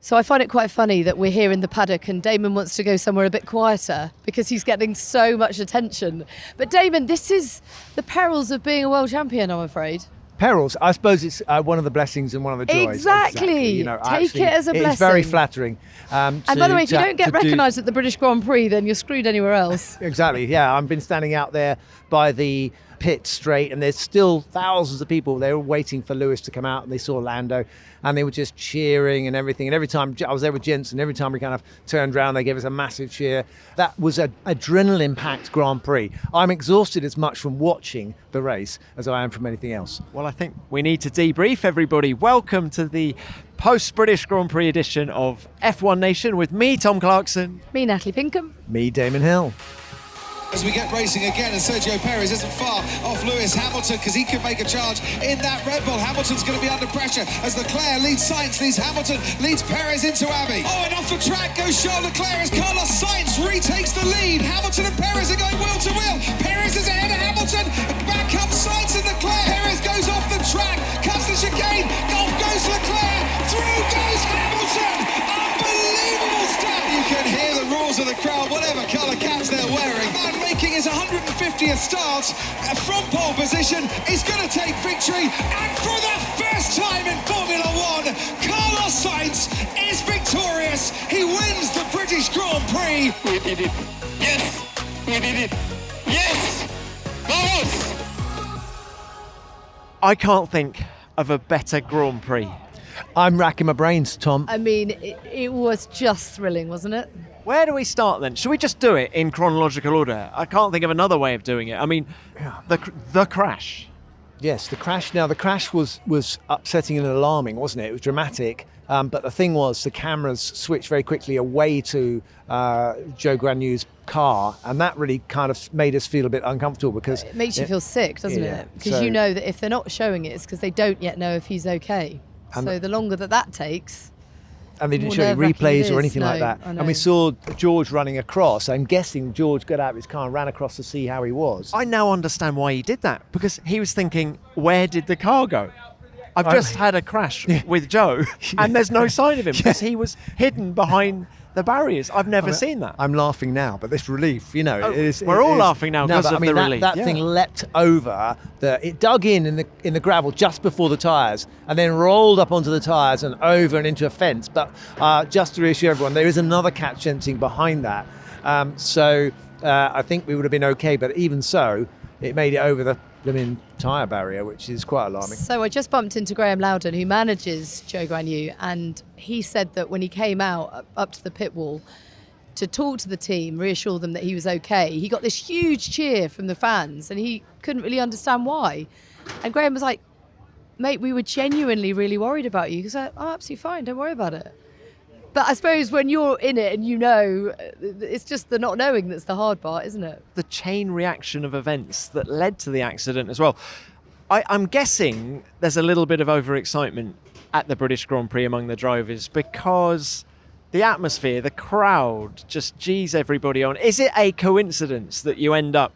So I find it quite funny that we're here in the paddock and Damon wants to go somewhere a bit quieter because he's getting so much attention. But Damon, this is the perils of being a world champion, I'm afraid. Perils, I suppose it's one of the blessings and one of the joys. Exactly. You know, Take it as a blessing. It's very flattering. And by the way, if you don't get recognised at the British Grand Prix, then you're screwed anywhere else. Exactly, yeah. I've been standing out there by the pit straight and there's still thousands of people. They were waiting for Lewis to come out and they saw Lando and they were just cheering and everything. And every time I was there with Jensen, every time we kind of turned around, they gave us a massive cheer. That was an adrenaline-packed Grand Prix. I'm exhausted as much from watching the race as I am from anything else. Well, I think we need to debrief everybody. Welcome to the post-British Grand Prix edition of F1 Nation with me, Tom Clarkson. Me, Natalie Pinkham. Me, Damon Hill. As we get racing again, and Sergio Perez isn't far off Lewis Hamilton because he could make a charge in that Red Bull. Hamilton's going to be under pressure as Leclerc leads Sainz, leads Hamilton, leads Perez into Abbey. Oh, and off the track goes Charles Leclerc as Carlos Sainz retakes the lead. Hamilton and Perez are going wheel to wheel. Perez is ahead of Hamilton. Back comes Sainz and Leclerc. Perez goes off the track, cuts the chicane. Off goes Leclerc. Through goes Hamilton. Unbelievable stuff. You can hear the roars of the crowd, whatever colour caps they're wearing. Making his 150th start from pole position, is going to take victory, and for the first time in Formula One, Carlos Sainz is victorious. He wins the British Grand Prix. We did it. Yes, we did it. Yes, Carlos. I can't think of a better Grand Prix. I'm racking my brains, Tom. I mean, it was just thrilling, wasn't it? Where do we start then? Should we just do it in chronological order? I can't think of another way of doing it. I mean, the crash. Yes, the crash. Now, the crash was upsetting and alarming, wasn't it? It was dramatic. But the thing was, the cameras switched very quickly away to Joe Guanyu's car, and that really kind of made us feel a bit uncomfortable because it makes you feel sick, doesn't it? Because you know that if they're not showing it, it's because they don't yet know if he's okay. And so the longer that takes. And they didn't show any replays or anything like that. And we saw George running across. I'm guessing George got out of his car and ran across to see how he was. I now understand why he did that, because he was thinking, where did the car go? I've just had a crash with Joe and there's no sign of him because he was hidden behind the barriers. I've never seen that. I'm laughing now, but this relief, you know, we're all laughing now because of the relief. That thing leapt over, it dug in the gravel just before the tyres and then rolled up onto the tyres and over and into a fence. But just to reassure everyone, there is another catch fencing behind that. So I think we would have been okay, but even so, it made it over the tyre barrier, which is quite alarming. So I just bumped into Graham Loudon, who manages Joe Guanyu, and he said that when he came out up to the pit wall to talk to the team, reassure them that he was okay, he got this huge cheer from the fans and he couldn't really understand why. And Graham was like, mate, we were genuinely really worried about you. He was like, oh, absolutely fine, don't worry about it. But I suppose when you're in it and you know, it's just the not knowing that's the hard part, isn't it? The chain reaction of events that led to the accident as well. I'm guessing there's a little bit of overexcitement at the British Grand Prix among the drivers because the atmosphere, the crowd just gees everybody on. Is it a coincidence that you end up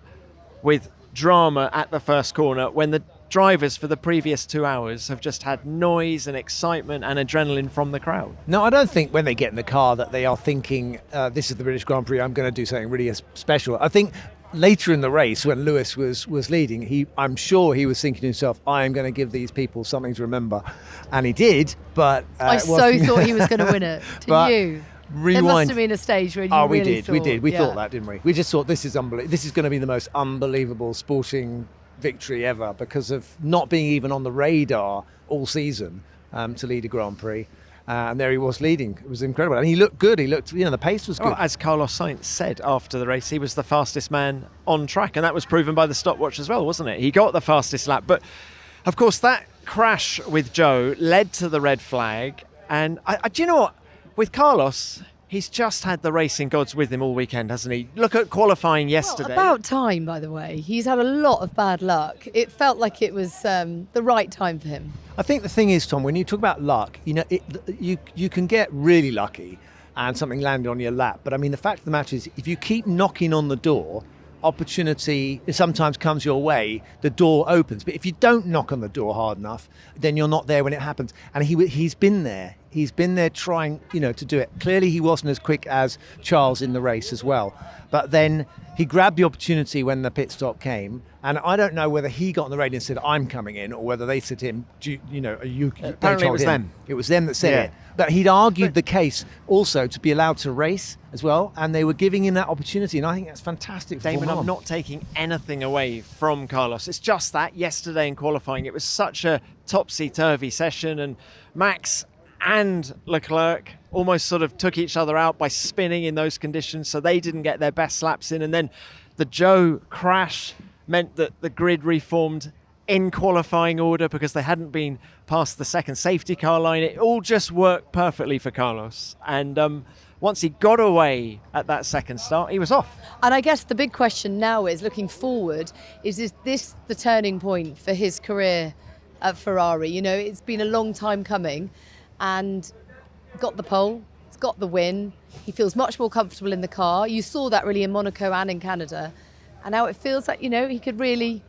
with drama at the first corner when the drivers for the previous 2 hours have just had noise and excitement and adrenaline from the crowd? No, I don't think when they get in the car that they are thinking, this is the British Grand Prix, I'm going to do something really special. I think later in the race when Lewis was leading, I'm sure he was thinking to himself, I am going to give these people something to remember. And he did, but... I so thought he was going to win it. You? Rewind. There must have been a stage where you we really did. thought... We thought that, didn't we? We just thought this is unbelievable. This is going to be the most unbelievable sporting victory ever because of not being even on the radar all season to lead a Grand Prix. And there he was leading. It was incredible. And he looked good. He looked, the pace was good. Well, as Carlos Sainz said after the race, he was the fastest man on track. And that was proven by the stopwatch as well, wasn't it? He got the fastest lap. But, of course, that crash with Joe led to the red flag. And do you know what? With Carlos, he's just had the racing gods with him all weekend, hasn't he? Look at qualifying yesterday. Well, about time, by the way. He's had a lot of bad luck. It felt like it was the right time for him. I think the thing is, Tom, when you talk about luck, you can get really lucky and something landed on your lap. But I mean, the fact of the matter is, if you keep knocking on the door, opportunity sometimes comes your way, the door opens. But if you don't knock on the door hard enough, then you're not there when it happens. And he's been there. He's been there trying, to do it. Clearly, he wasn't as quick as Charles in the race as well. But then he grabbed the opportunity when the pit stop came. And I don't know whether he got on the radio and said, I'm coming in, or whether they said to him, Apparently it was them. It was them that said it. But he'd argued the case also to be allowed to race as well. And they were giving him that opportunity. And I think that's fantastic for Damon, Formula I'm One. not taking anything away from Carlos. It's just that yesterday in qualifying, it was such a topsy-turvy session, and Max and Leclerc almost sort of took each other out by spinning in those conditions, so they didn't get their best laps in. And then the Joe crash meant that the grid reformed in qualifying order because they hadn't been past the second safety car line. It all just worked perfectly for Carlos. And once he got away at that second start, he was off. And I guess the big question now is, looking forward, is this the turning point for his career at Ferrari? It's been a long time coming, and got the pole, he's got the win. He feels much more comfortable in the car. You saw that really in Monaco and in Canada. And now it feels like, he could really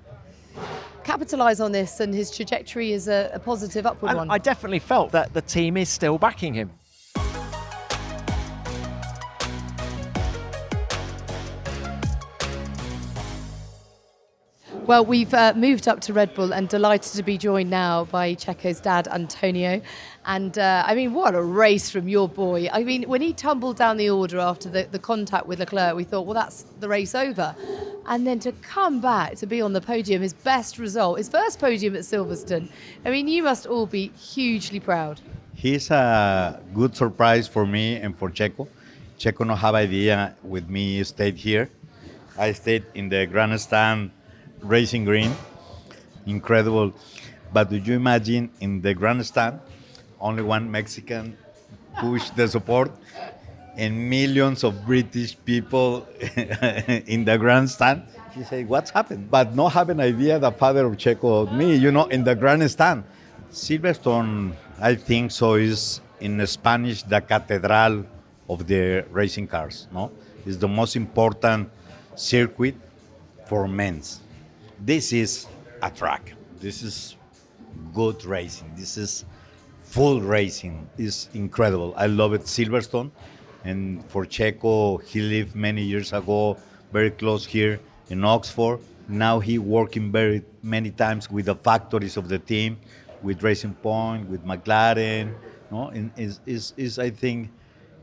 capitalise on this, and his trajectory is a positive upward And one. I definitely felt that the team is still backing him. Well, we've moved up to Red Bull and delighted to be joined now by Checo's dad, Antonio. And what a race from your boy. When he tumbled down the order after the contact with Leclerc, we thought, well, that's the race over. And then to come back to be on the podium, his best result, his first podium at Silverstone. You must all be hugely proud. He's a good surprise for me and for Checo. Checo no have idea with me stayed here. I stayed in the grandstand racing green, incredible. But do you imagine in the grandstand, only one Mexican pushed the support, and millions of British people in the grandstand? He said, what's happened? But no have an idea the father of Checo, me, in the grandstand. Silverstone, I think so, is in Spanish the cathedral of the racing cars. No, it's the most important circuit for men's. This is a track. This is good racing. This is full racing. It's incredible. I love it. Silverstone. And for Checo, he lived many years ago, very close here in Oxford. Now he working very many times with the factories of the team, with Racing Point, with McLaren. No, and is I think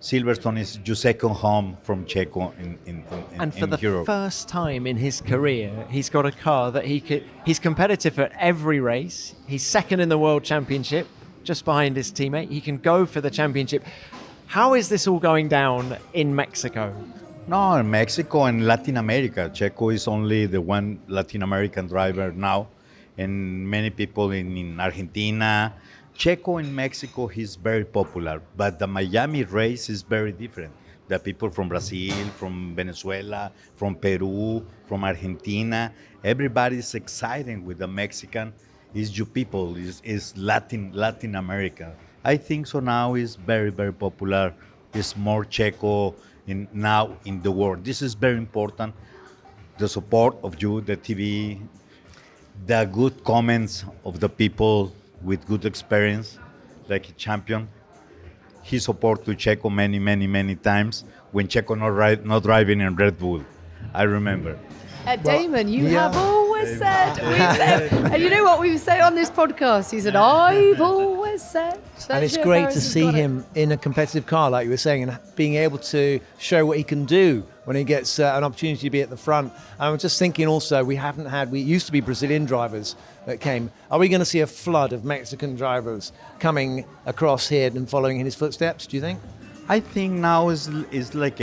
Silverstone is your second home from Checo in And for the Europe. first time in his career, he's got a car that he's competitive at every race. He's second in the World Championship, just behind his teammate. He can go for the championship. How is this all going down in Mexico? No, in Mexico and Latin America. Checo is only the one Latin American driver now, and many people in Argentina. Checo in Mexico, he's very popular, but the Miami race is very different. The people from Brazil, from Venezuela, from Peru, from Argentina, everybody's excited with the Mexican. Is you people, is Latin America. I think so now is very, very popular. It's more Checo now in the world. This is very important. The support of you, the TV, the good comments of the people with good experience, like a champion. He support to Checo many times when Checo not driving in Red Bull. I remember. Damon, you have always said, and you know what we've said on this podcast? He said, I've always said. And it's Sergio great Perez to has see got it. him in a competitive car, like you were saying, and being able to show what he can do when he gets an opportunity to be at the front. And I'm just thinking also, we used to be Brazilian drivers that came. Are we going to see a flood of Mexican drivers coming across here and following in his footsteps, do you think? I think now is like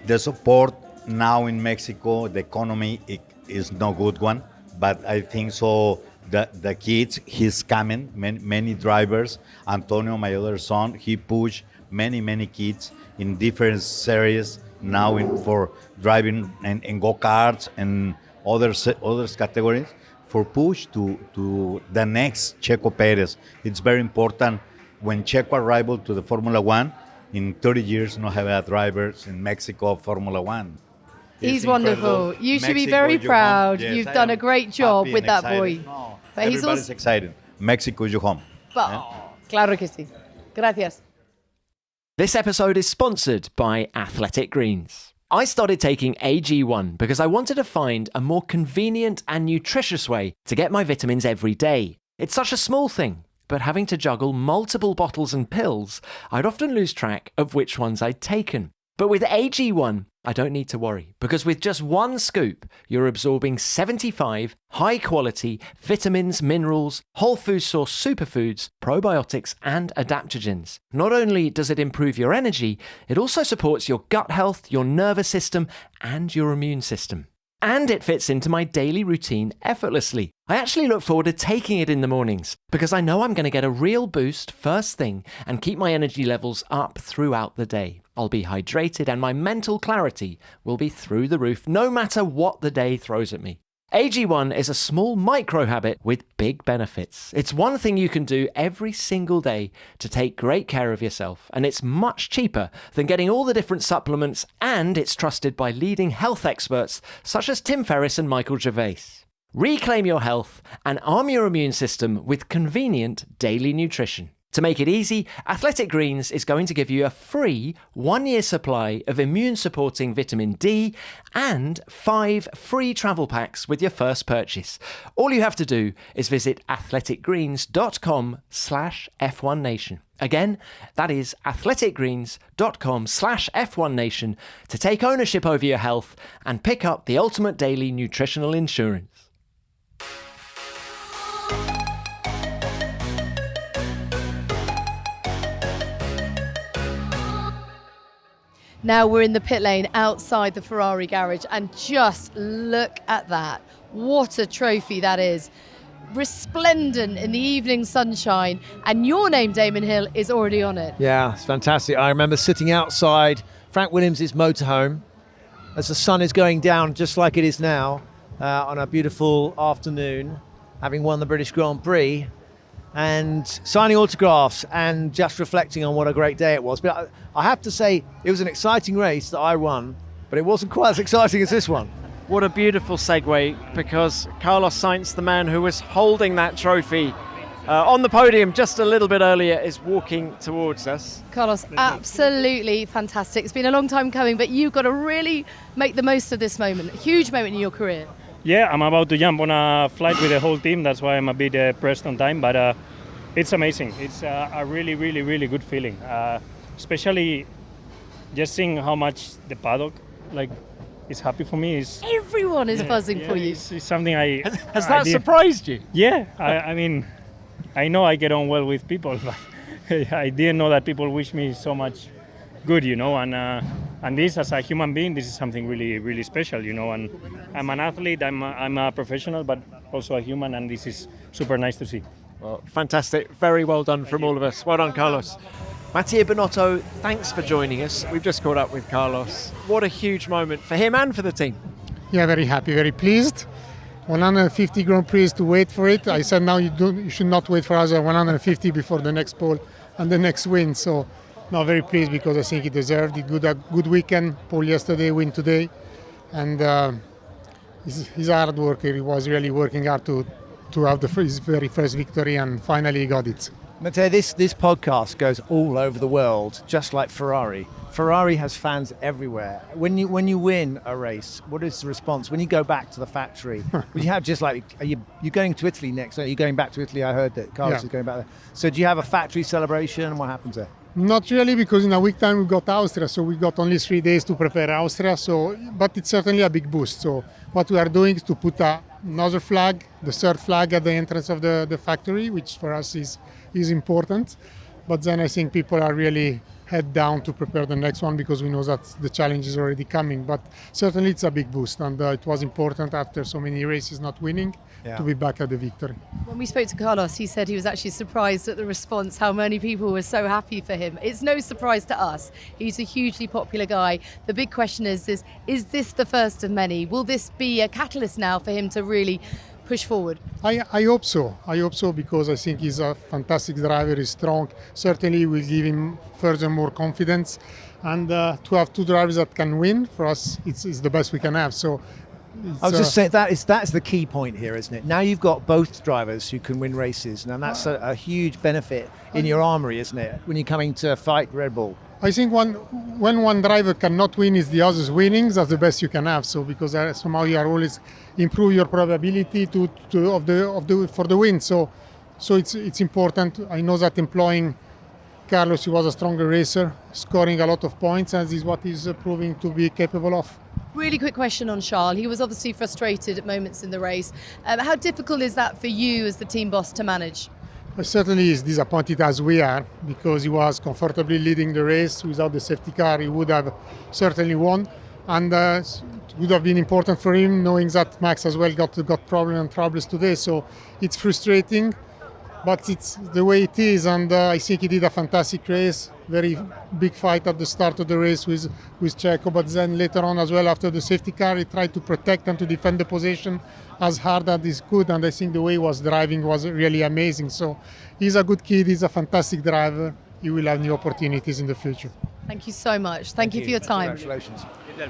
the support now in Mexico, the economy is no good one, but I think so the kids, he's coming, many drivers. Antonio, my other son, he pushed many kids in different series now for driving and go-karts and other categories for push to the next Checo Perez. It's very important when Checo arrival to the Formula One. In 30 years, no have had drivers in Mexico Formula One. He's It's wonderful. incredible. You should be Mexico, very your home. proud. Yes, You've I done a am great job happy with and that excited. boy. No, But he's everybody's also excited. Mexico is your home. Claro que sí. Gracias. This episode is sponsored by Athletic Greens. I started taking AG1 because I wanted to find a more convenient and nutritious way to get my vitamins every day. It's such a small thing, but having to juggle multiple bottles and pills, I'd often lose track of which ones I'd taken. But with AG1, I don't need to worry, because with just one scoop, you're absorbing 75 high-quality vitamins, minerals, whole food source superfoods, probiotics, and adaptogens. Not only does it improve your energy, it also supports your gut health, your nervous system, and your immune system. And it fits into my daily routine effortlessly. I actually look forward to taking it in the mornings because I know I'm going to get a real boost first thing and keep my energy levels up throughout the day. I'll be hydrated and my mental clarity will be through the roof no matter what the day throws at me. AG1 is a small micro habit with big benefits. It's one thing you can do every single day to take great care of yourself, and it's much cheaper than getting all the different supplements, and it's trusted by leading health experts such as Tim Ferriss and Michael Gervais. Reclaim your health and arm your immune system with convenient daily nutrition. To make it easy, Athletic Greens is going to give you a free 1-year supply of immune-supporting vitamin D and 5 free travel packs with your first purchase. All you have to do is visit athleticgreens.com/F1Nation. Again, that is athleticgreens.com/F1Nation to take ownership over your health and pick up the ultimate daily nutritional insurance. Now we're in the pit lane outside the Ferrari garage, and just look at that. What a trophy that is. Resplendent in the evening sunshine, and your name, Damon Hill, is already on it. Yeah, it's fantastic. I remember sitting outside Frank Williams' motorhome as the sun is going down just like it is now on a beautiful afternoon, having won the British Grand Prix, and signing autographs and just reflecting on what a great day it was. But I have to say, it was an exciting race that I won, but it wasn't quite as exciting as this one. What a beautiful segue, because Carlos Sainz, the man who was holding that trophy on the podium just a little bit earlier, is walking towards us. Carlos, absolutely fantastic. It's been a long time coming, but you've got to really make the most of this moment, a huge moment in your career. Yeah, I'm about to jump on a flight with the whole team. That's why I'm a bit pressed on time, but it's amazing. It's a really, really, really good feeling, especially just seeing how much the paddock is happy for me. Everyone is buzzing for you. It's something Has that surprised you? Yeah, I mean, I know I get on well with people, but I didn't know that people wish me so much good, and this, as a human being, this is something really, really special, and I'm an athlete, I'm a professional, but also a human, and this is super nice to see. Well, fantastic. Very well done from all of us. Well done, Carlos. Mattia Binotto, thanks for joining us. We've just caught up with Carlos. What a huge moment for him and for the team. Yeah, very happy, very pleased. 150 Grand Prix to wait for it. I said now you should not wait for us at 150 before the next pole and the next win. So now very pleased because I think he deserved it. Good weekend. Pole yesterday, win today. And he's a hard worker. He was really working hard to have his very first victory, and finally he got it. Matteo, this podcast goes all over the world, just like Ferrari. Ferrari has fans everywhere. When you win a race, what is the response? When you go back to the factory, you have just like, you're going to Italy next, are you going back to Italy? I heard that Carlos is going back there. So do you have a factory celebration? What happens there? Not really, because in a week time we got Austria, so we got only 3 days to prepare Austria. But it's certainly a big boost. So what we are doing is to put another flag, the third flag at the entrance of the factory, which for us is important. But then I think people are really head down to prepare the next one, because we know that the challenge is already coming. But certainly it's a big boost, and it was important after so many races not winning to be back at the victory. When we spoke to Carlos, he said he was actually surprised at the response, how many people were so happy for him. It's no surprise to us. He's a hugely popular guy. The big question is this the first of many? Will this be a catalyst now for him to really push forward? I hope so. I hope so, because I think he's a fantastic driver. He's strong. Certainly will give him further more confidence. And to have 2 drivers that can win, for us, it's the best we can have. So I was just saying that's the key point here, isn't it? Now you've got both drivers who can win races, and that's a huge benefit in your armory, isn't it? When you're coming to fight Red Bull. I think when one driver cannot win is the other's winning, that's the best you can have. So because somehow you are always improve your probability for the win. So it's important. I know that employing Carlos, he was a stronger racer, scoring a lot of points, and this is what he's proving to be capable of. Really quick question on Charles. He was obviously frustrated at moments in the race. How difficult is that for you as the team boss to manage? Certainly is disappointed as we are, because he was comfortably leading the race. Without the safety car, he would have certainly won, and it would have been important for him, knowing that Max as well got troubles today. So it's frustrating, but it's the way it is, and I think he did a fantastic race. Very big fight at the start of the race with Checo, but then later on as well, after the safety car, he tried to protect and to defend the position as hard as he could, and I think the way he was driving was really amazing. So he's a good kid, he's a fantastic driver. He will have new opportunities in the future. Thank you so much. Thank you for your time. Congratulations.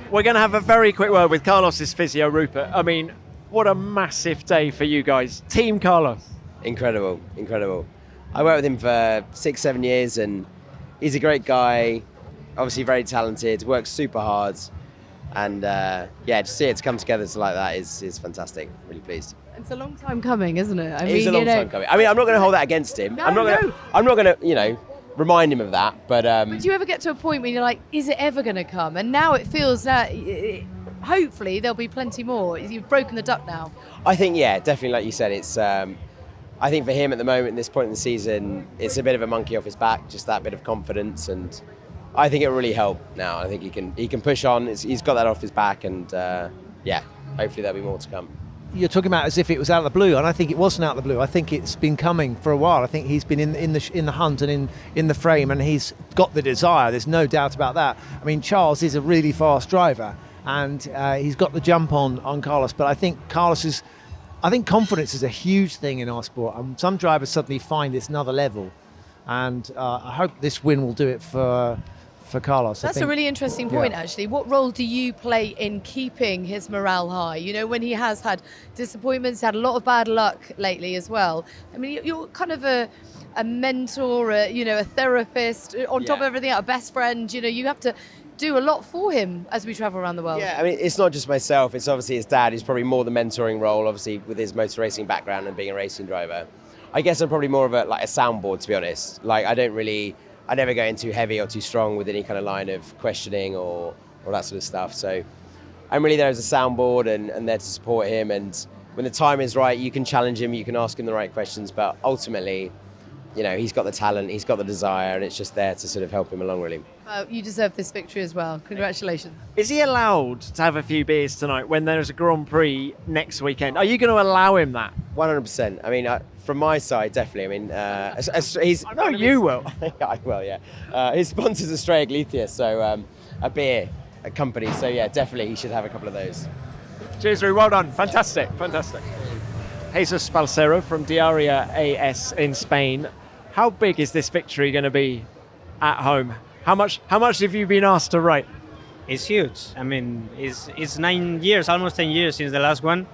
We're going to have a very quick word with Carlos's physio, Rupert. I mean, what a massive day for you guys. Team Carlos. Incredible. I worked with him for 6-7 years, and he's a great guy, obviously very talented, works super hard, and to see it come together like that is fantastic. Really pleased. It's a long time coming, isn't it? It's a long time coming. I mean, I'm not going to hold that against him. I'm not going to, remind him of that. But do you ever get to a point when you're like, is it ever going to come? And now it feels that hopefully there'll be plenty more. You've broken the duck now. I think, definitely, like you said, it's. I think for him at the moment, at this point in the season, it's a bit of a monkey off his back, just that bit of confidence, and I think it will really help now. I think he can push on. He's got that off his back, and hopefully there'll be more to come. You're talking about as if it was out of the blue, and I think it wasn't out of the blue. I think it's been coming for a while. I think he's been in the hunt and in the frame, and he's got the desire. There's no doubt about that. I mean, Charles is a really fast driver, and he's got the jump on Carlos. But I think I think confidence is a huge thing in our sport, and some drivers suddenly find it's another level, and I hope this win will do it for Carlos. That's a really interesting point, actually. What role do you play in keeping his morale high? When he has had disappointments, had a lot of bad luck lately as well. I mean, you're kind of a mentor, a therapist, on top of everything, a best friend. You have to do a lot for him as we travel around the world. Yeah, I mean, it's not just myself. It's obviously his dad. He's probably more the mentoring role, obviously, with his motor racing background and being a racing driver. I guess I'm probably more of a soundboard, to be honest. Like, I never go in too heavy or too strong with any kind of line of questioning or that sort of stuff. So I'm really there as a soundboard and there to support him. And when the time is right, you can challenge him, you can ask him the right questions. But ultimately, he's got the talent, he's got the desire, and it's just there to sort of help him along, really. You deserve this victory as well. Congratulations. Is he allowed to have a few beers tonight when there's a Grand Prix next weekend? Are you going to allow him that? 100%. I mean, from my side, definitely. I mean, I know you will. I will, yeah. His sponsor's Estrella Galicia, so a beer, a company. So, yeah, definitely he should have a couple of those. Cheers, Roo. Well done. Fantastic. Jesus Balcero from Diaria AS in Spain. How big is this victory going to be at home? How much have you been asked to write? It's huge. I mean, it's 9 years, almost 10 years since the last one.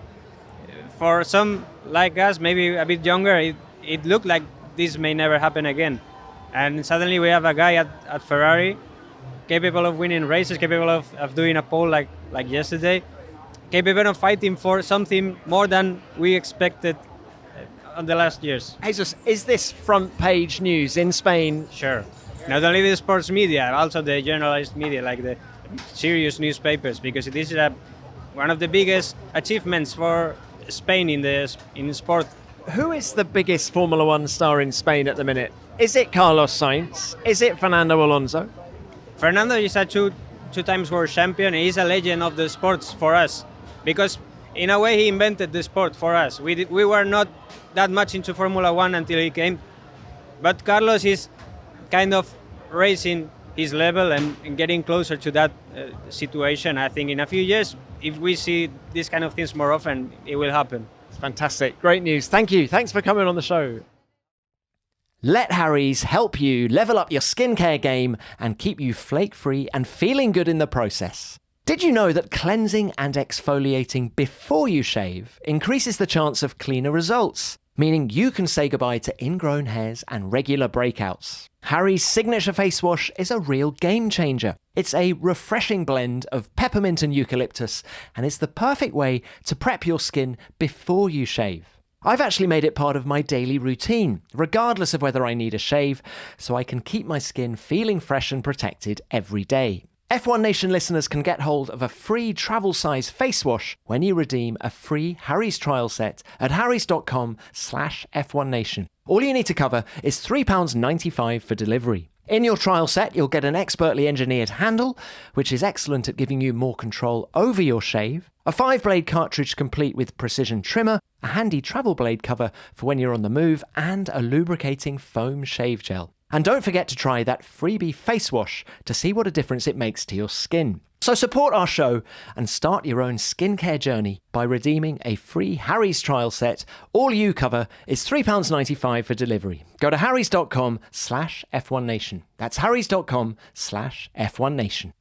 For some like us, maybe a bit younger, it looked like this may never happen again. And suddenly we have a guy at Ferrari capable of winning races, capable of doing a pole like yesterday, capable of fighting for something more than we expected on the last years. Jesus, is this front page news in Spain? Sure. Not only the sports media, also the journalist media, like the serious newspapers, because this is one of the biggest achievements for Spain in sport. Who is the biggest Formula One star in Spain at the minute? Is it Carlos Sainz? Is it Fernando Alonso? Fernando is a two times world champion. He's a legend of the sports for us, because in a way he invented the sport for us. We were not that much into Formula One until he came, but Carlos is kind of raising his level and getting closer to that situation. I think in a few years, if we see these kind of things more often, it will happen. It's fantastic. Great news. Thank you. Thanks for coming on the show. Let Harry's help you level up your skincare game and keep you flake-free and feeling good in the process. Did you know that cleansing and exfoliating before you shave increases the chance of cleaner results, meaning you can say goodbye to ingrown hairs and regular breakouts? Harry's signature face wash is a real game changer. It's a refreshing blend of peppermint and eucalyptus, and it's the perfect way to prep your skin before you shave. I've actually made it part of my daily routine, regardless of whether I need a shave, so I can keep my skin feeling fresh and protected every day. F1 Nation listeners can get hold of a free travel-size face wash when you redeem a free Harry's trial set at harrys.com/F1Nation. All you need to cover is £3.95 for delivery. In your trial set, you'll get an expertly engineered handle, which is excellent at giving you more control over your shave, a 5-blade cartridge complete with precision trimmer, a handy travel blade cover for when you're on the move, and a lubricating foam shave gel. And don't forget to try that freebie face wash to see what a difference it makes to your skin. So support our show and start your own skincare journey by redeeming a free Harry's trial set. All you cover is £3.95 for delivery. Go to harrys.com/F1Nation. That's harrys.com/F1Nation.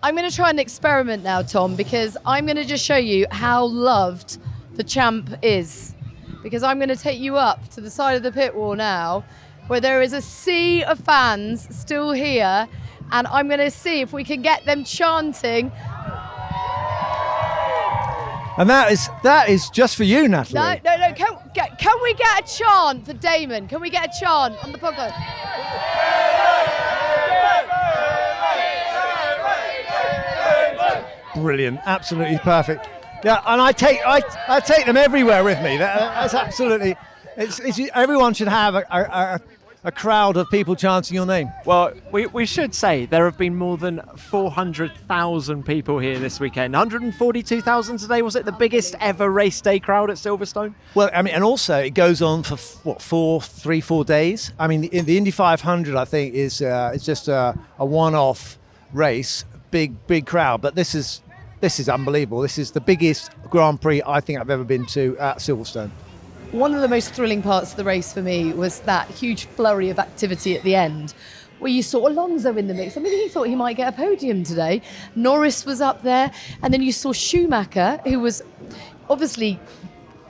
I'm going to try an experiment now, Tom, because I'm going to just show you how loved the champ is. Because I'm going to take you up to the side of the pit wall now, where there is a sea of fans still here, and I'm going to see if we can get them chanting. And that is just for you, Natalie. No. Can we get a chant for Damon? Can we get a chant on the podcast? Brilliant, absolutely perfect. Yeah, and I take them everywhere with me. That's absolutely. It's everyone should have a crowd of people chanting your name. Well, we should say there have been more than 400,000 people here this weekend. 142,000 today. Was it the biggest ever race day crowd at Silverstone? Well, I mean, and also it goes on for what, 4 days. I mean, the Indy 500, I think, is just a one-off race, big crowd. But this is unbelievable. This is the biggest Grand Prix I think I've ever been to at Silverstone. One of the most thrilling parts of the race for me was that huge flurry of activity at the end, where you saw Alonso in the mix. I mean, he thought he might get a podium today. Norris was up there, and then you saw Schumacher, who was obviously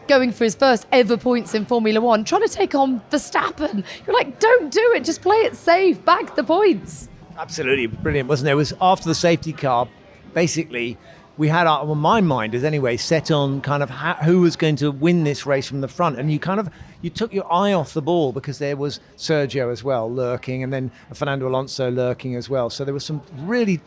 going for his first ever points in Formula One, trying to take on Verstappen. You're like, don't do it, just play it safe, bag the points. Absolutely brilliant, wasn't it? It was after the safety car, basically, we had our mind anyway set on kind of who was going to win this race from the front, and you took your eye off the ball because there was Sergio as well lurking, and then Fernando Alonso lurking as well. So there was some really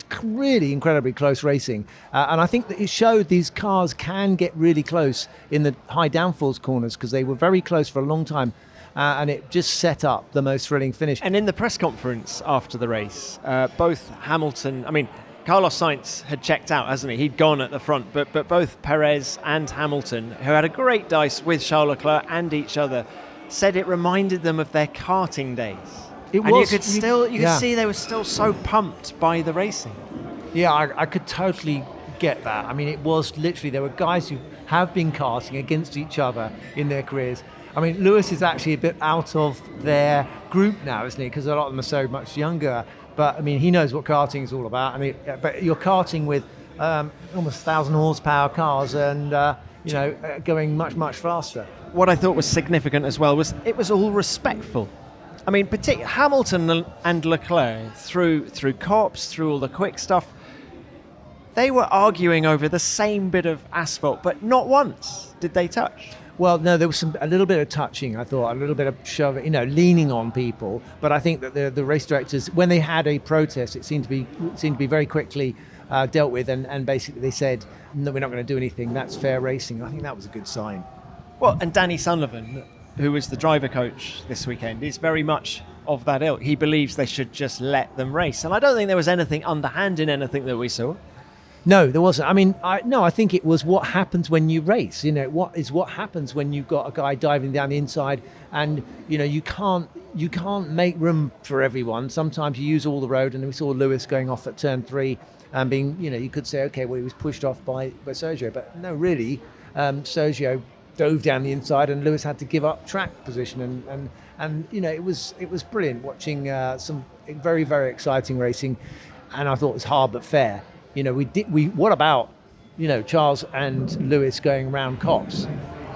incredibly close racing, and I think that it showed these cars can get really close in the high downforce corners because they were very close for a long time. And it just set up the most thrilling finish. And in the press conference after the race, both Carlos Sainz had checked out, hasn't he? He'd gone at the front, but both Perez and Hamilton, who had a great dice with Charles Leclerc and each other, said it reminded them of their karting days. You could see they were still so pumped by the racing. Yeah, I could totally get that. I mean, it was literally, there were guys who have been karting against each other in their careers. I mean, Lewis is actually a bit out of their group now, isn't he? Because a lot of them are so much younger. But I mean, he knows what karting is all about. I mean, but you're karting with almost 1,000 horsepower cars, and going much faster. What I thought was significant as well was it was all respectful. I mean, particularly Hamilton and Leclerc through Copse, through all the quick stuff. They were arguing over the same bit of asphalt, but not once did they touch. Well, no, there was a little bit of touching, I thought, a little bit of shoving, leaning on people. But I think that the race directors, when they had a protest, it seemed to be very quickly dealt with, and basically they said, no, we're not going to do anything. That's fair racing. I think that was a good sign. Well, and Danny Sullivan, who was the driver coach this weekend, is very much of that ilk. He believes they should just let them race. And I don't think there was anything underhand in anything that we saw. No, there wasn't. I mean, I think it was what happens when you race. What happens when you've got a guy diving down the inside, and you can't make room for everyone. Sometimes you use all the road, and we saw Lewis going off at turn 3 and being, you could say, okay, well, he was pushed off by Sergio, but no, really, Sergio dove down the inside, and Lewis had to give up track position. And you know, it was brilliant watching some very, very exciting racing, and I thought it was hard but fair. You know, what about, you know, Charles and Lewis going around Cops?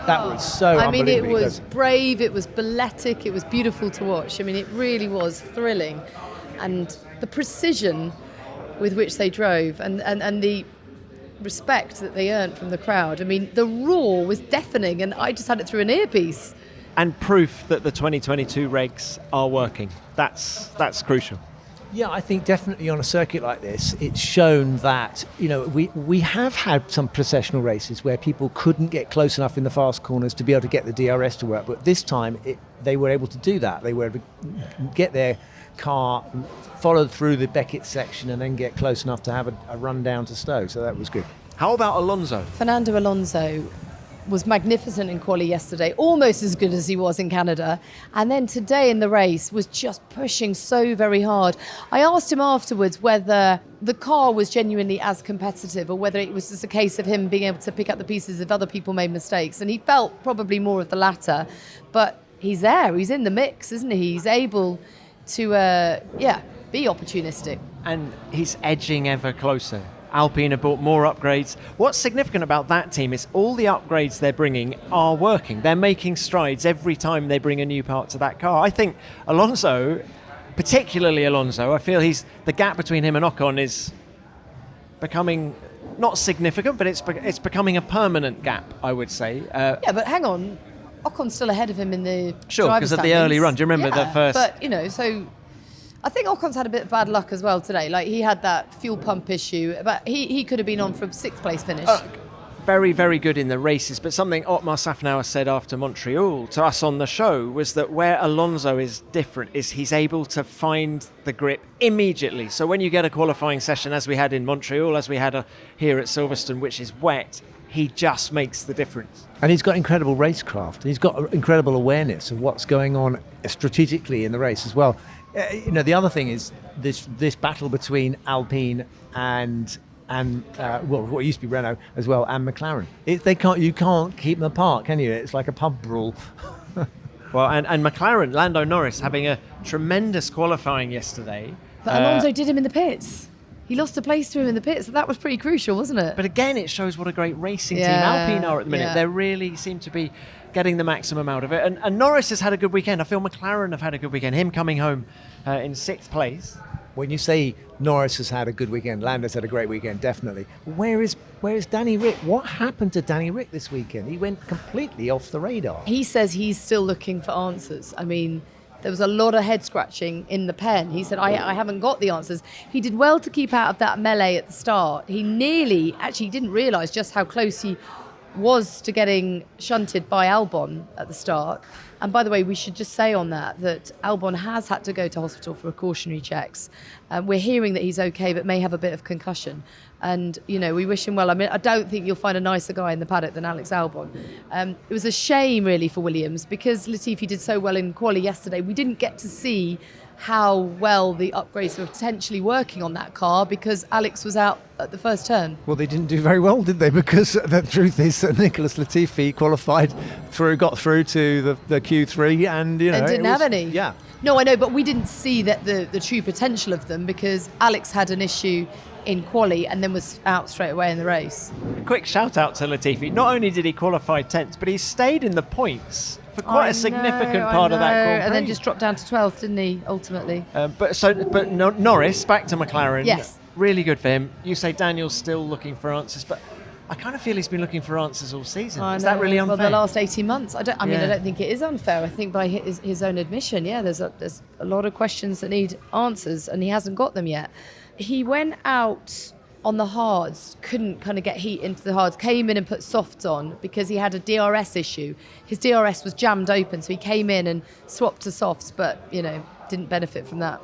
That was so I mean, it unbelievable. was brave, it was balletic, it was beautiful to watch. I mean, it really was thrilling. And the precision with which they drove and the respect that they earned from the crowd. I mean, the roar was deafening, and I just had it through an earpiece. And proof that the 2022 regs are working. That's crucial. Yeah, I think definitely on a circuit like this, it's shown that, you know, we have had some processional races where people couldn't get close enough in the fast corners to be able to get the DRS to work. But this time, they were able to do that. They were able to get their car, follow through the Beckett section, and then get close enough to have a run down to Stowe. So that was good. How about Alonso? Fernando Alonso was magnificent in quali yesterday, almost as good as he was in Canada. And then today in the race was just pushing so very hard. I asked him afterwards whether the car was genuinely as competitive or whether it was just a case of him being able to pick up the pieces if other people made mistakes. And he felt probably more of the latter. But he's there, he's in the mix, isn't he? He's able to, be opportunistic. And he's edging ever closer. Alpine have bought more upgrades. What's significant about that team is all the upgrades they're bringing are working. They're making strides every time they bring a new part to that car. I think Alonso, particularly Alonso, I feel the gap between him and Ocon is becoming not significant, but it's becoming a permanent gap, I would say. Yeah, but hang on. Ocon's still ahead of him in the sure, because of the early run. Do you remember the first? But, you know, so I think Ocon's had a bit of bad luck as well today. Like, he had that fuel pump issue, but he could have been on for a 6th place finish. Very, very good in the races, but something Otmar Safnauer said after Montreal to us on the show was that where Alonso is different is he's able to find the grip immediately. So when you get a qualifying session, as we had in Montreal, as we had here at Silverstone, which is wet, he just makes the difference. And he's got incredible racecraft. He's got incredible awareness of what's going on strategically in the race as well. You know, the other thing is this battle between Alpine and what used to be Renault as well, and McLaren. You can't keep them apart, can you? It's like a pub brawl. Well, and McLaren, Lando Norris having a tremendous qualifying yesterday. But Alonso did him in the pits. He lost a place to him in the pits. That was pretty crucial, wasn't it? But again, it shows what a great racing team Alpine are at the minute. Yeah. They really seem to be getting the maximum out of it. And Norris has had a good weekend. I feel McLaren have had a good weekend. Him coming home in 6th place. When you say Norris has had a good weekend, Lando's had a great weekend, definitely. Where is Danny Rick? What happened to Danny Rick this weekend? He went completely off the radar. He says he's still looking for answers. I mean, there was a lot of head scratching in the pen. He said, I haven't got the answers. He did well to keep out of that melee at the start. He didn't realise just how close he was to getting shunted by Albon at the start. And by the way, we should just say on that Albon has had to go to hospital for precautionary checks. We're hearing that he's okay, but may have a bit of concussion. And, you know, we wish him well. I mean, I don't think you'll find a nicer guy in the paddock than Alex Albon. It was a shame, really, for Williams, because Latifi did so well in quali yesterday. We didn't get to see how well the upgrades were potentially working on that car because Alex was out at the first turn. Well, they didn't do very well, did they? Because the truth is that Nicholas Latifi got through to the Q3 and, you know... And didn't have any. Yeah. No, I know, but we didn't see that the true potential of them because Alex had an issue in quali and then was out straight away in the race. Quick shout out to Latifi. Not only did he qualify 10th, but he stayed in the points for quite a significant part of that Grand Prix. And then just dropped down to 12th, didn't he, ultimately? But Norris, back to McLaren. Yes. Really good for him. You say Daniel's still looking for answers, but I kind of feel he's been looking for answers all season. Is that really unfair? Well, the last 18 months. I don't think it is unfair. I think by his own admission, there's a lot of questions that need answers, and he hasn't got them yet. He went out on the hards, couldn't kind of get heat into the hards, came in and put softs on because he had a DRS issue. His DRS was jammed open, so he came in and swapped to softs, but, you know, didn't benefit from that.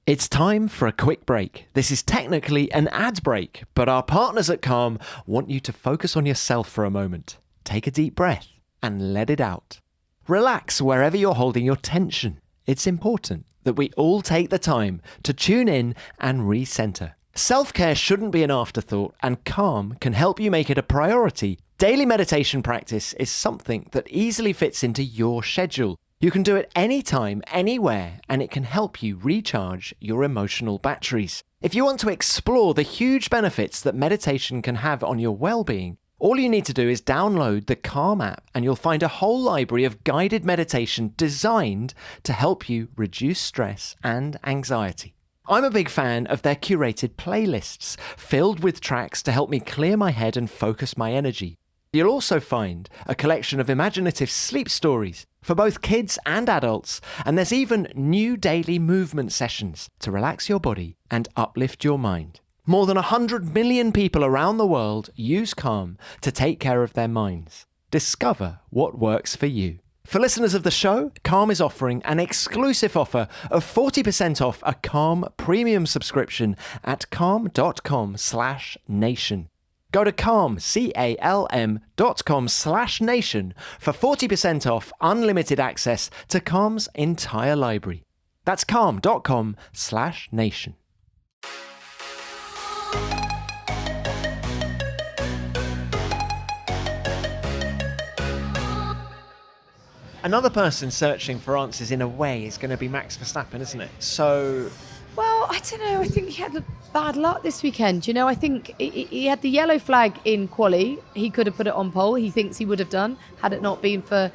It's time for a quick break. This is technically an ad break, but our partners at Calm want you to focus on yourself for a moment. Take a deep breath and let it out. Relax wherever you're holding your tension. It's important that we all take the time to tune in and recenter. Self-care shouldn't be an afterthought, and Calm can help you make it a priority. Daily meditation practice is something that easily fits into your schedule. You can do it anytime, anywhere, and it can help you recharge your emotional batteries. If you want to explore the huge benefits that meditation can have on your well-being, all you need to do is download the Calm app, and you'll find a whole library of guided meditation designed to help you reduce stress and anxiety. I'm a big fan of their curated playlists, filled with tracks to help me clear my head and focus my energy. You'll also find a collection of imaginative sleep stories for both kids and adults, and there's even new daily movement sessions to relax your body and uplift your mind. More than 100 million people around the world use Calm to take care of their minds. Discover what works for you. For listeners of the show, Calm is offering an exclusive offer of 40% off a Calm premium subscription at calm.com/nation. Go to Calm, CALM.com/nation for 40% off unlimited access to Calm's entire library. That's calm.com/nation. Another person searching for answers in a way is going to be Max Verstappen, isn't it? So, well, I don't know. I think he had bad luck this weekend. You know, I think he had the yellow flag in quali. He could have put it on pole. He thinks he would have done had it not been for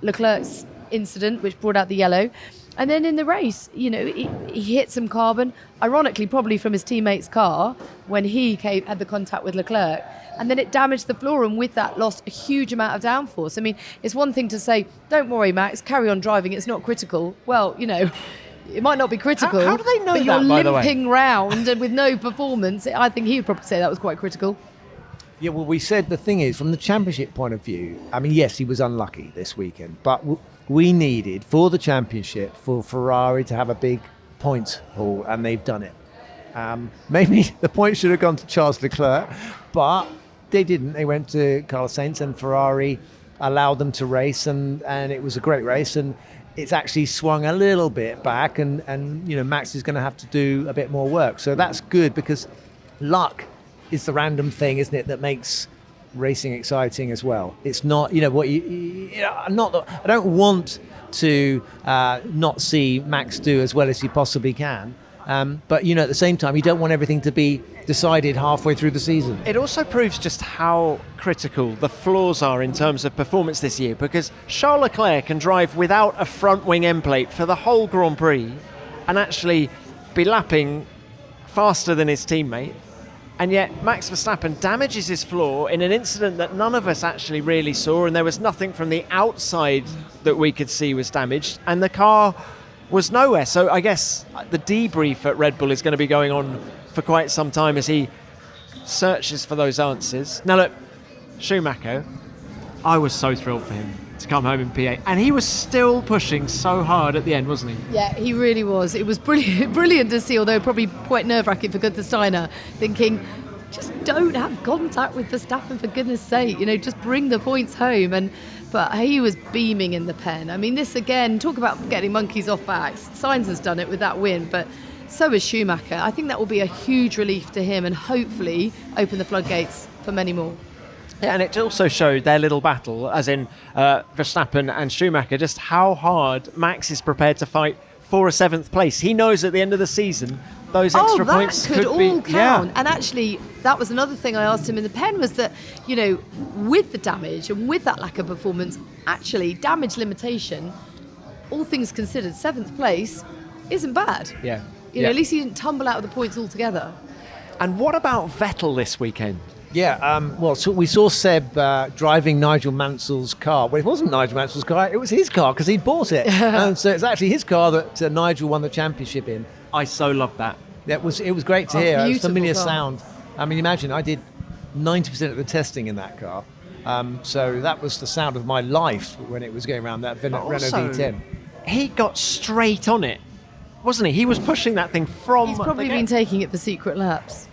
Leclerc's incident, which brought out the yellow. And then in the race, you know, he hit some carbon, ironically, probably from his teammate's car when he had the contact with Leclerc. And then it damaged the floor, and with that lost a huge amount of downforce. I mean, it's one thing to say, don't worry, Max, carry on driving, it's not critical. Well, you know, it might not be critical. How do they know but that, by the way? You're limping round and with no performance. I think he would probably say that was quite critical. Yeah, well, we said the thing is, from the championship point of view, I mean, yes, he was unlucky this weekend, but we needed, for the championship, for Ferrari to have a big points haul, and they've done it. Maybe the points should have gone to Charles Leclerc, but they didn't. They went to Carlos Sainz, and Ferrari allowed them to race, and it was a great race, and it's actually swung a little bit back, and you know, Max is going to have to do a bit more work. So that's good, because luck is the random thing, isn't it, that makes racing exciting as well. It's not, you know, what I don't want to not see Max do as well as he possibly can. But, you know, at the same time, you don't want everything to be decided halfway through the season. It also proves just how critical the flaws are in terms of performance this year, because Charles Leclerc can drive without a front wing end plate for the whole Grand Prix and actually be lapping faster than his teammate. And yet Max Verstappen damages his floor in an incident that none of us actually really saw, and there was nothing from the outside that we could see was damaged, and the car was nowhere. So I guess the debrief at Red Bull is going to be going on for quite some time as he searches for those answers. Now look, Schumacher, I was so thrilled for him to come home in P8, and he was still pushing so hard at the end, wasn't he? Yeah, he really was. It was brilliant to see, although probably quite nerve-wracking for Gunther Steiner, thinking, just don't have contact with Verstappen, for goodness sake, you know, just bring the points home. But he was beaming in the pen. I mean, this again, talk about getting monkeys off backs. Sainz has done it with that win, but so is Schumacher. I think that will be a huge relief to him and hopefully open the floodgates for many more. Yeah, and it also showed their little battle, as in Verstappen and Schumacher, just how hard Max is prepared to fight for a 7th place. He knows at the end of the season those extra points could all be, count. Yeah. And actually, that was another thing I asked him in the pen, was that, you know, with the damage and with that lack of performance, actually, damage limitation, all things considered, 7th place isn't bad. Yeah. You know, at least he didn't tumble out of the points altogether. And what about Vettel this weekend? Yeah, well, so we saw Seb driving Nigel Mansell's car. Well, it wasn't Nigel Mansell's car, it was his car, because he'd bought it. So it's actually his car that Nigel won the championship in. I so loved that. It was great to hear. It was familiar car. sound. I mean, imagine, I did 90% of the testing in that car. So that was the sound of my life when it was going around that Renault V10. He got straight on it, wasn't he? He was pushing that thing from... He's probably been taking it for secret laps.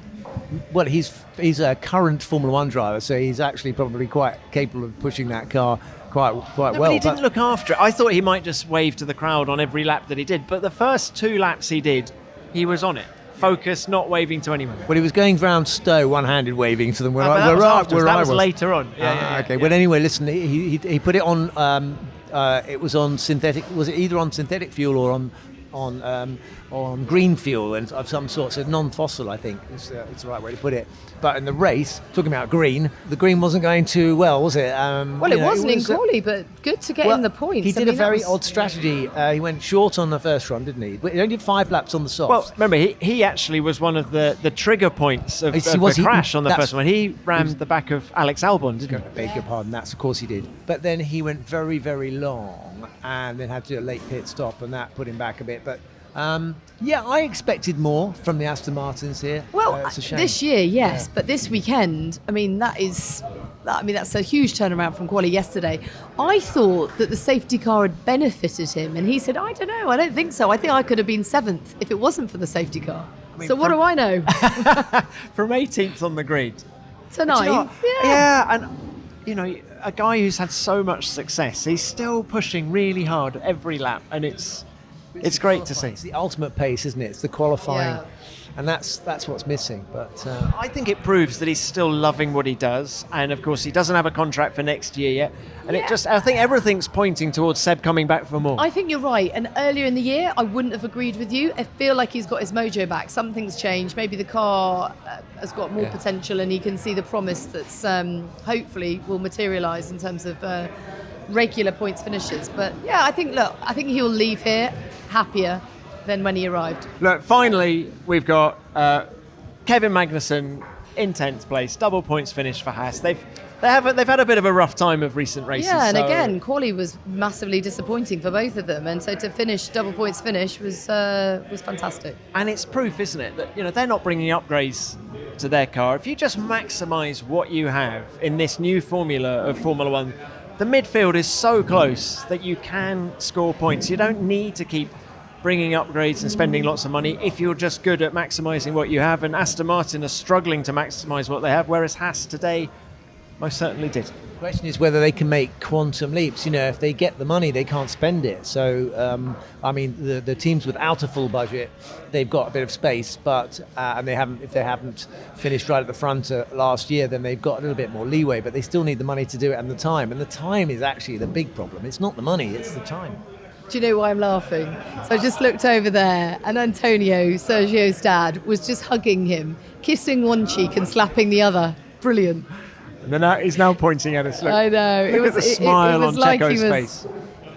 Well, he's a current Formula One driver, so he's actually probably quite capable of pushing that car quite well. But he didn't look after it. I thought he might just wave to the crowd on every lap that he did, but the first 2 laps he did, he was on it. focused, not waving to anyone. Well, he was going round Stowe, one-handed waving to them. That was later on. Okay. Well, anyway, listen. He put it on. It was on synthetic. Was it either on synthetic fuel or on green fuel and of some sort? So non-fossil, I think, is the right way to put it. But in the race, talking about green, the green wasn't going too well, was it? Well, it wasn't in Crawley, but good to get in the points. He did a very odd strategy. He went short on the first run, didn't he? He only did 5 laps on the softs. Well, remember, he actually was one of the trigger points of the crash on the first one. He rammed the back of Alex Albon, didn't he? I beg your pardon, of course he did. But then he went very, very long and then had to do a late pit stop, and that put him back a bit. But I expected more from the Aston Martins here. Well, it's a shame. this year, yes, but this weekend, that's a huge turnaround from quali yesterday. I thought that the safety car had benefited him, and he said, I don't know, I don't think so. I think I could have been 7th if it wasn't for the safety car. So what do I know? From 18th on the grid to 9th. And a guy who's had so much success, he's still pushing really hard every lap, and it's great to see. It's the ultimate pace, isn't it? It's the qualifying, and that's what's missing. But I think it proves that he's still loving what he does, and of course he doesn't have a contract for next year yet. And I think everything's pointing towards Seb coming back for more. I think you're right. And earlier in the year, I wouldn't have agreed with you. I feel like he's got his mojo back. Something's changed. Maybe the car has got more potential, and he can see the promise that's hopefully will materialise in terms of regular points finishes. But I think he'll leave here happier than when he arrived. Look, finally we've got Kevin Magnussen in 10th place, double points finish for Haas. They've had a bit of a rough time of recent races. Yeah, and again, quali was massively disappointing for both of them, and so to finish double points finish was fantastic. And it's proof, isn't it, that they're not bringing upgrades to their car. If you just maximise what you have in this new formula of Formula One, the midfield is so close that you can score points. You don't need to keep bringing upgrades and spending lots of money if you're just good at maximising what you have. And Aston Martin are struggling to maximise what they have, whereas Haas today most certainly did. The question is whether they can make quantum leaps. If they get the money, they can't spend it. So, the teams without a full budget, they've got a bit of space, but and if they haven't finished right at the front last year, then they've got a little bit more leeway. But they still need the money to do it and the time. And the time is actually the big problem. It's not the money; it's the time. Do you know why I'm laughing? So I just looked over there, and Antonio, Sergio's dad, was just hugging him, kissing one cheek and slapping the other. Brilliant. And then he's now pointing at us. Look, I know. Look at the smile on Checo's face.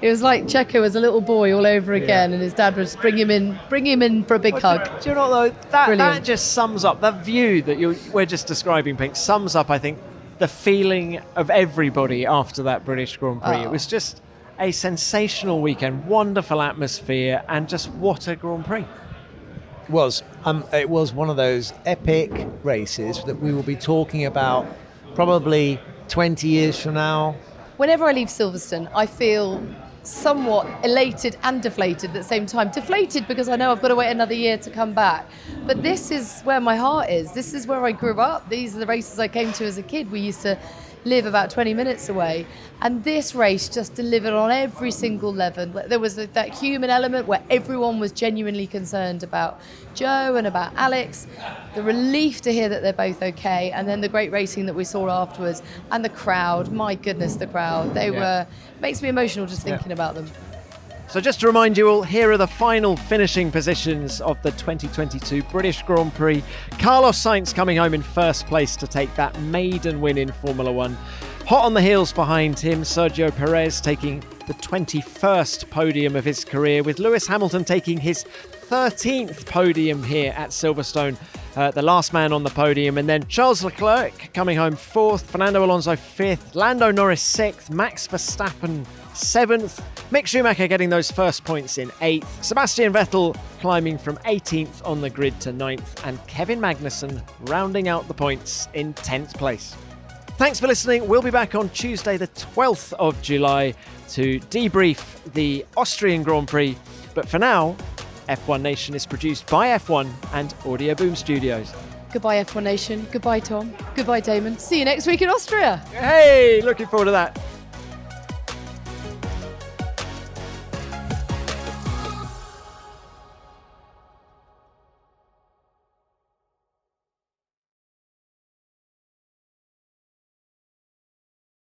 It was like Checo was a little boy all over again, and his dad was bring him in for a big hug. Do you know what, though? That just sums up, that view that we're just describing, Pink, sums up, I think, the feeling of everybody after that British Grand Prix. It was just a sensational weekend, wonderful atmosphere, and just what a Grand Prix. It was one of those epic races that we will be talking about probably 20 years from now. Whenever I leave Silverstone, I feel somewhat elated and deflated at the same time. Deflated because I know I've got to wait another year to come back. But this is where my heart is. This is where I grew up. These are the races I came to as a kid. We used to live about 20 minutes away. And this race just delivered on every single level. There was that human element where everyone was genuinely concerned about Joe and about Alex. The relief to hear that they're both okay. And then the great racing that we saw afterwards. And the crowd, my goodness, the crowd. They were, makes me emotional just thinking about them. So just to remind you all, here are the final finishing positions of the 2022 British Grand Prix. Carlos Sainz coming home in first place to take that maiden win in Formula One. Hot on the heels behind him, Sergio Perez taking the 21st podium of his career, with Lewis Hamilton taking his 13th podium here at Silverstone, the last man on the podium. And then Charles Leclerc coming home 4th, Fernando Alonso 5th, Lando Norris 6th, Max Verstappen 7th, Mick Schumacher getting those first points in 8th, Sebastian Vettel climbing from 18th on the grid to 9th, and Kevin Magnussen rounding out the points in 10th place. Thanks for listening. We'll be back on Tuesday the 12th of July to debrief the Austrian Grand Prix. But for now, F1 Nation is produced by F1 and Audio Boom Studios. Goodbye F1 Nation, goodbye Tom, goodbye Damon. See you next week in Austria. Hey, looking forward to that.